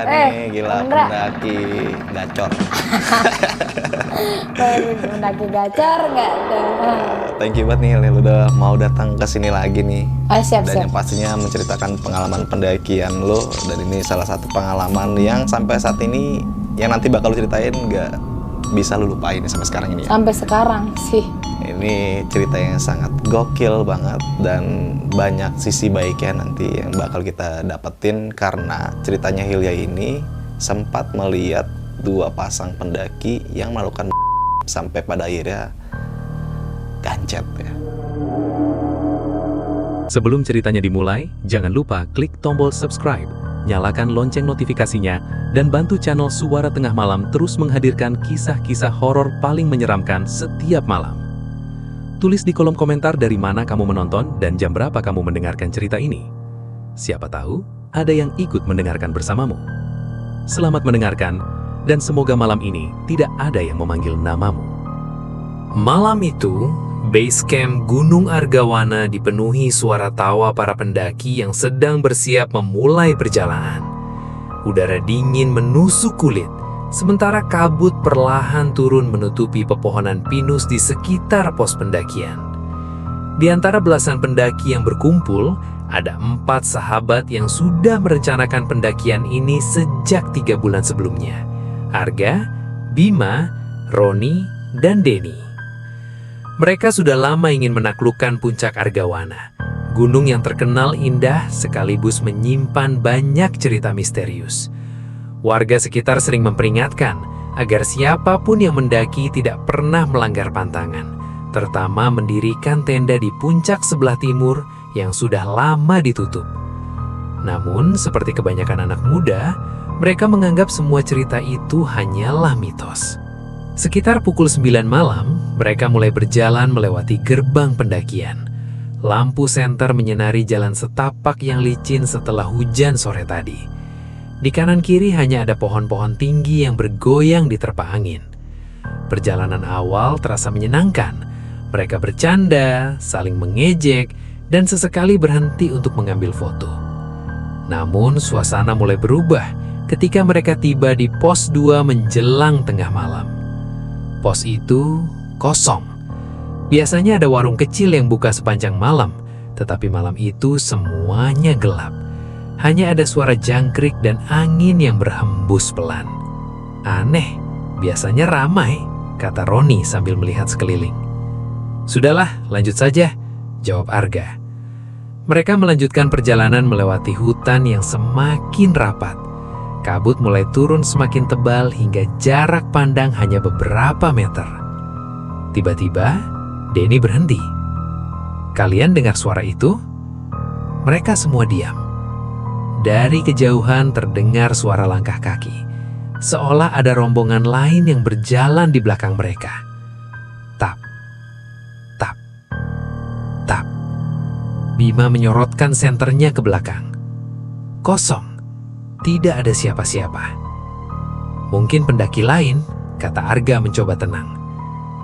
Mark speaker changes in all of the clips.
Speaker 1: Iya nih, gila
Speaker 2: Indra.
Speaker 1: pendaki gacor.
Speaker 2: Mendaki gacor nggak tuh?
Speaker 1: Thank you banget nih Lil udah mau datang ke sini lagi nih.
Speaker 2: Siap,
Speaker 1: Dan
Speaker 2: siap.
Speaker 1: yang pastinya menceritakan pengalaman pendakian lo. Dan ini salah satu pengalaman yang sampai saat ini yang nanti bakal lo ceritain nggak bisa lo lupain sampai sekarang ini ya.
Speaker 2: Sampai sekarang sih.
Speaker 1: Ini cerita yang sangat gokil banget dan banyak sisi baiknya nanti yang bakal kita dapetin karena ceritanya Hilya ini sempat melihat dua pasang pendaki yang melakukan sampai pada akhirnya gancet ya.
Speaker 3: Sebelum ceritanya dimulai, jangan lupa klik tombol subscribe, nyalakan lonceng notifikasinya, dan bantu channel Suara Tengah Malam terus menghadirkan kisah-kisah horor paling menyeramkan setiap malam. Tulis di kolom komentar dari mana kamu menonton dan jam berapa kamu mendengarkan cerita ini. Siapa tahu, ada yang ikut mendengarkan bersamamu. Selamat mendengarkan, dan semoga malam ini tidak ada yang memanggil namamu. Malam itu, base camp Gunung Argawana dipenuhi suara tawa para pendaki yang sedang bersiap memulai perjalanan. Udara dingin menusuk kulit, sementara kabut perlahan turun menutupi pepohonan pinus di sekitar pos pendakian. Di antara belasan pendaki yang berkumpul, ada 4 sahabat yang sudah merencanakan pendakian ini sejak 3 bulan sebelumnya. Arga, Bima, Roni, dan Denny. Mereka sudah lama ingin menaklukkan puncak Argawana, gunung yang terkenal indah sekaligus menyimpan banyak cerita misterius. Warga sekitar sering memperingatkan agar siapapun yang mendaki tidak pernah melanggar pantangan, terutama mendirikan tenda di puncak sebelah timur yang sudah lama ditutup. Namun, seperti kebanyakan anak muda, mereka menganggap semua cerita itu hanyalah mitos. Sekitar pukul 9 malam, mereka mulai berjalan melewati gerbang pendakian. Lampu senter menyinari jalan setapak yang licin setelah hujan sore tadi. Di kanan kiri hanya ada pohon-pohon tinggi yang bergoyang diterpa angin. Perjalanan awal terasa menyenangkan. Mereka bercanda, saling mengejek, dan sesekali berhenti untuk mengambil foto. Namun suasana mulai berubah ketika mereka tiba di pos 2 menjelang tengah malam. Pos itu kosong. Biasanya ada warung kecil yang buka sepanjang malam, tetapi malam itu semuanya gelap. Hanya ada suara jangkrik dan angin yang berhembus pelan. Aneh, biasanya ramai, kata Roni sambil melihat sekeliling. Sudahlah, lanjut saja, jawab Arga. Mereka melanjutkan perjalanan melewati hutan yang semakin rapat. Kabut mulai turun semakin tebal hingga jarak pandang hanya beberapa meter. Tiba-tiba, Denny berhenti. Kalian dengar suara itu? Mereka semua diam. Dari kejauhan terdengar suara langkah kaki, seolah ada rombongan lain yang berjalan di belakang mereka. Tap, tap, tap. Bima menyorotkan senternya ke belakang. Kosong, tidak ada siapa-siapa. Mungkin pendaki lain, kata Arga mencoba tenang.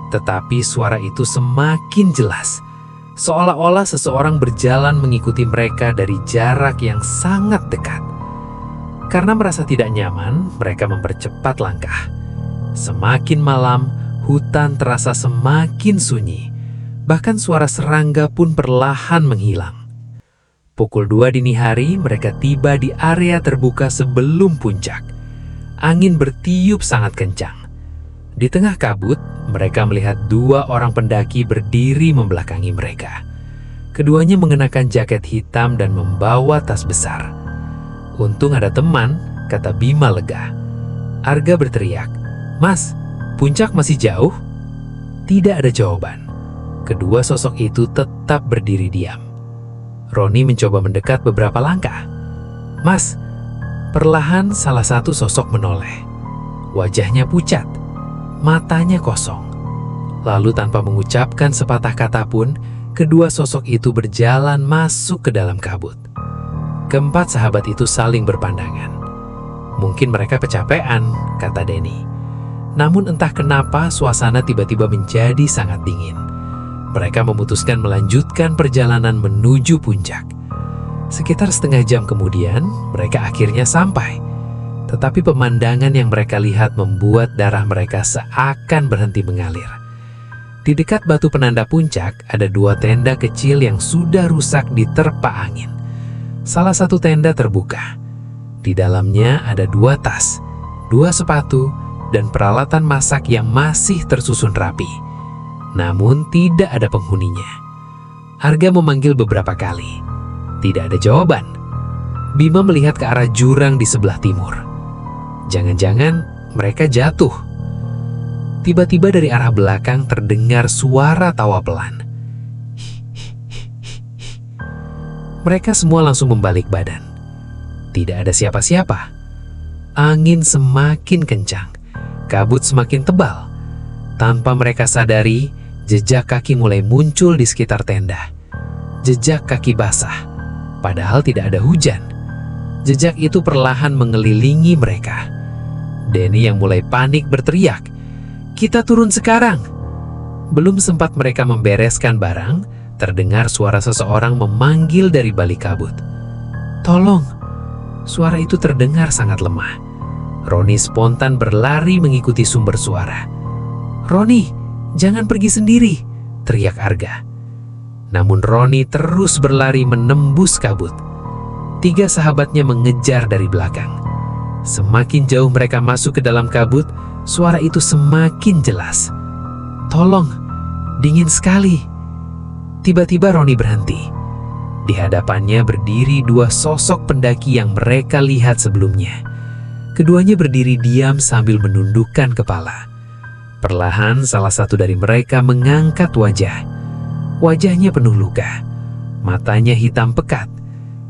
Speaker 3: Tetapi suara itu semakin jelas. Seolah-olah seseorang berjalan mengikuti mereka dari jarak yang sangat dekat. Karena merasa tidak nyaman, mereka mempercepat langkah. Semakin malam, hutan terasa semakin sunyi. Bahkan suara serangga pun perlahan menghilang. Pukul 2 dini hari, mereka tiba di area terbuka sebelum puncak. Angin bertiup sangat kencang. Di tengah kabut, mereka melihat 2 orang pendaki berdiri membelakangi mereka. Keduanya mengenakan jaket hitam dan membawa tas besar. Untung ada teman, kata Bima lega. Arga berteriak, "Mas, puncak masih jauh?" Tidak ada jawaban. Kedua sosok itu tetap berdiri diam. Roni mencoba mendekat beberapa langkah. "Mas," perlahan salah satu sosok menoleh. Wajahnya pucat. Matanya kosong. Lalu tanpa mengucapkan sepatah kata pun, kedua sosok itu berjalan masuk ke dalam kabut. Keempat sahabat itu saling berpandangan. Mungkin mereka kecapean, kata Denny. Namun entah kenapa suasana tiba-tiba menjadi sangat dingin. Mereka memutuskan melanjutkan perjalanan menuju puncak. Sekitar setengah jam kemudian, mereka akhirnya sampai.
Speaker 4: Tetapi pemandangan yang mereka lihat membuat darah mereka seakan berhenti mengalir. Di dekat batu penanda puncak ada 2 tenda kecil yang sudah rusak diterpa angin. Salah satu tenda terbuka. Di dalamnya ada 2 tas, 2 sepatu, dan peralatan masak yang masih tersusun rapi. Namun tidak ada penghuninya. Arga memanggil beberapa kali. Tidak ada jawaban. Bima melihat ke arah jurang di sebelah timur. Jangan-jangan mereka jatuh. Tiba-tiba dari arah belakang terdengar suara tawa pelan. Mereka semua langsung membalik badan. Tidak ada siapa-siapa. Angin semakin kencang, kabut semakin tebal. Tanpa mereka sadari, jejak kaki mulai muncul di sekitar tenda. Jejak kaki basah, padahal tidak ada hujan. Jejak itu perlahan mengelilingi mereka. Denny yang mulai panik berteriak, "Kita turun sekarang!" Belum sempat mereka membereskan barang, terdengar suara seseorang memanggil dari balik kabut. "Tolong!" Suara itu terdengar sangat lemah. Roni spontan berlari mengikuti sumber suara. "Roni, jangan pergi sendiri!" teriak Arga. Namun Roni terus berlari menembus kabut. 3 sahabatnya mengejar dari belakang. Semakin jauh mereka masuk ke dalam kabut, suara itu semakin jelas. "Tolong, dingin sekali!" Tiba-tiba Roni berhenti. Di hadapannya berdiri 2 sosok pendaki yang mereka lihat sebelumnya. Keduanya berdiri diam sambil menundukkan kepala. Perlahan salah satu dari mereka mengangkat wajah. Wajahnya penuh luka. Matanya hitam pekat.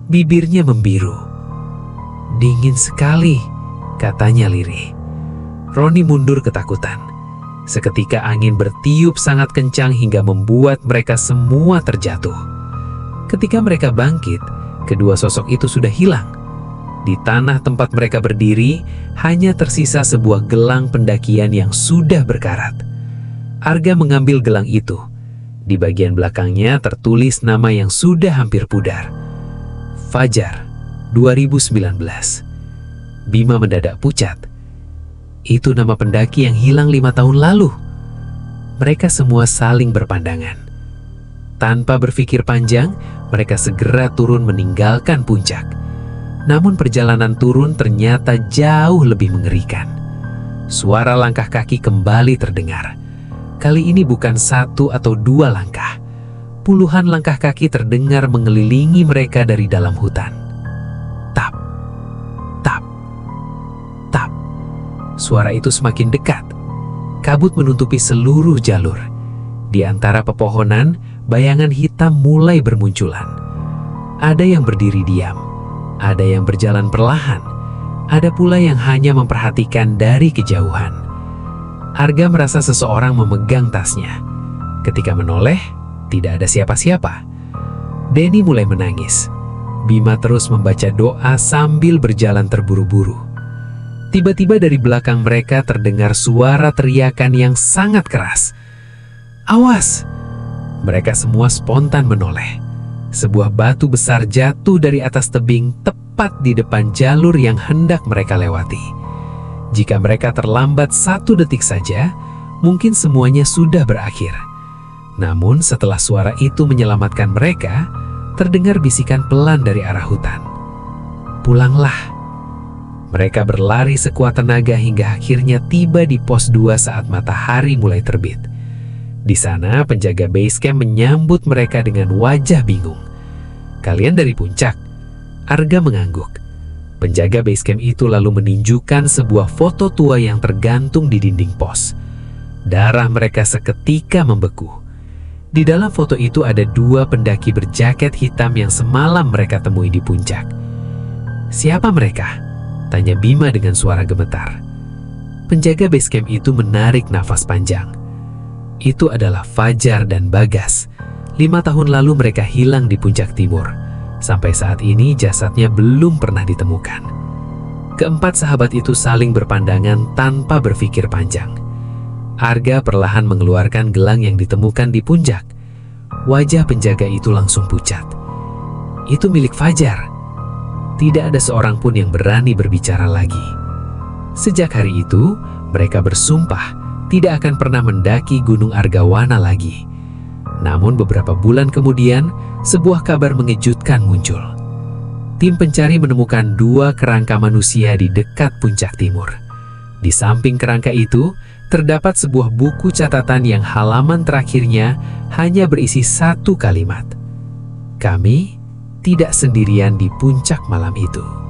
Speaker 4: Bibirnya membiru. "Dingin sekali," katanya lirih. Roni mundur ketakutan. Seketika angin bertiup sangat kencang hingga membuat mereka semua terjatuh. Ketika mereka bangkit, kedua sosok itu sudah hilang. Di tanah tempat mereka berdiri, hanya tersisa sebuah gelang pendakian yang sudah berkarat. Arga mengambil gelang itu. Di bagian belakangnya tertulis nama yang sudah hampir pudar. Fajar, 2019. Bima mendadak pucat. Itu nama pendaki yang hilang 5 tahun lalu. Mereka semua saling berpandangan. Tanpa berpikir panjang, mereka segera turun meninggalkan puncak. Namun perjalanan turun ternyata jauh lebih mengerikan. Suara langkah kaki kembali terdengar. Kali ini bukan 1 atau 2 langkah. Puluhan langkah kaki terdengar mengelilingi mereka dari dalam hutan. Tap, tap, tap. Suara itu semakin dekat. Kabut menutupi seluruh jalur. Di antara pepohonan, bayangan hitam mulai bermunculan. Ada yang berdiri diam, ada yang berjalan perlahan, ada pula yang hanya memperhatikan dari kejauhan. Arga merasa seseorang memegang tasnya. Ketika menoleh, tidak ada siapa-siapa. Denny mulai menangis. Bima terus membaca doa sambil berjalan terburu-buru. Tiba-tiba dari belakang mereka terdengar suara teriakan yang sangat keras. "Awas!" Mereka semua spontan menoleh. Sebuah batu besar jatuh dari atas tebing tepat di depan jalur yang hendak mereka lewati. Jika mereka terlambat 1 detik saja, mungkin semuanya sudah berakhir. Namun setelah suara itu menyelamatkan mereka, terdengar bisikan pelan dari arah hutan. "Pulanglah." Mereka berlari sekuat tenaga hingga akhirnya tiba di pos 2 saat matahari mulai terbit. Di sana penjaga base camp menyambut mereka dengan wajah bingung. "Kalian dari puncak?" Arga mengangguk. Penjaga base camp itu lalu menunjukkan sebuah foto tua yang tergantung di dinding pos. Darah mereka seketika membeku. Di dalam foto itu ada 2 pendaki berjaket hitam yang semalam mereka temui di puncak. "Siapa mereka?" tanya Bima dengan suara gemetar. Penjaga base camp itu menarik nafas panjang. Itu adalah Fajar dan Bagas. 5 tahun lalu mereka hilang di puncak timur. Sampai saat ini jasadnya belum pernah ditemukan. Keempat sahabat itu saling berpandangan tanpa berpikir panjang. Arga perlahan mengeluarkan gelang yang ditemukan di puncak. Wajah penjaga itu langsung pucat. "Itu milik Fajar." Tidak ada seorang pun yang berani berbicara lagi. Sejak hari itu, mereka bersumpah tidak akan pernah mendaki Gunung Argawana lagi. Namun beberapa bulan kemudian, sebuah kabar mengejutkan muncul. Tim pencari menemukan 2 kerangka manusia di dekat puncak timur. Di samping kerangka itu, terdapat sebuah buku catatan yang halaman terakhirnya hanya berisi 1 kalimat. Kami tidak sendirian di puncak malam itu.